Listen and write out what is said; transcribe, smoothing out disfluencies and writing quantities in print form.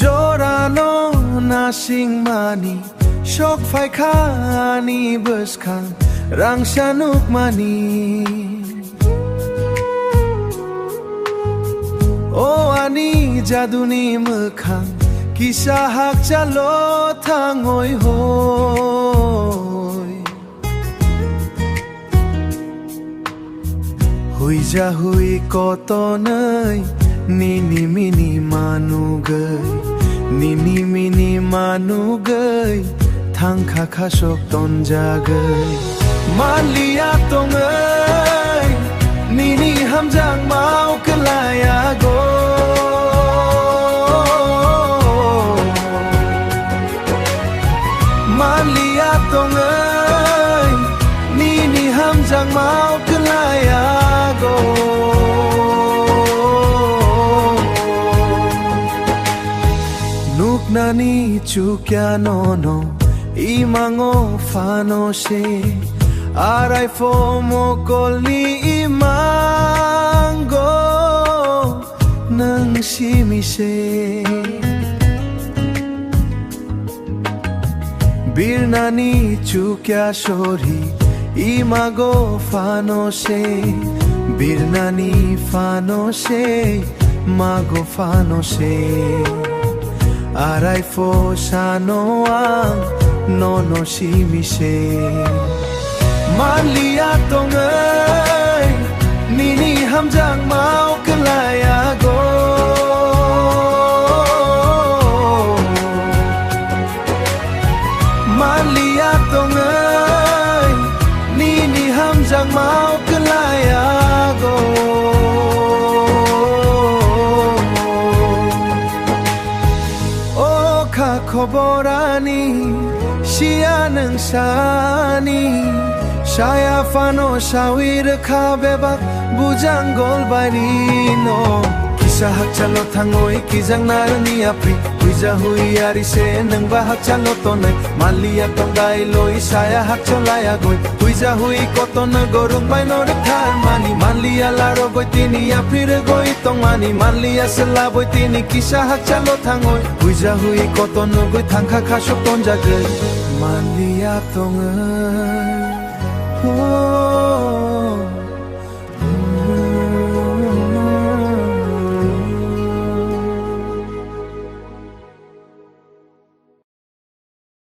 জরানো নাসিং মানি শক ফাইখানি বসখাং রাংসানুক মানি ও আনি জাদুনি মোখাং কিসা হাক চালো থাঙই হই হুই যা হুই কত নাই নিনি mini মানুগৈ Nini mini মানুগৈ থাংখা খাসক তনজাগৈ Malia তঙৈ Nini হামজাং Mau কলায়া go Malia তঙৈ Nini হামজাং Mau কলায়া go nani chukya nono imango fano she arai fomo kolni imango nang shimi she bir nani chukya shori imago fano she bir nani fano she mago fano she arai fo sanoang nono shimise malia tongay nini hamjang mau kelaya go malia tongay nini hamjang mau kelaya go khoborani shia nang sani shaya fano shawir khabebak bujang gol barino kisa hak chalo thangoi kijang narni apri huija hui ari se nang ba hak chalo tonai malia tongai loi shaya hak cholaya goi huija hui koton gorung bai nor thar mani malia laro goi tini apri re goi tong mani malia sela boi tini kisa hak chalo thangoi huija hui koton goi thangkha khasok tonja goi malia tongai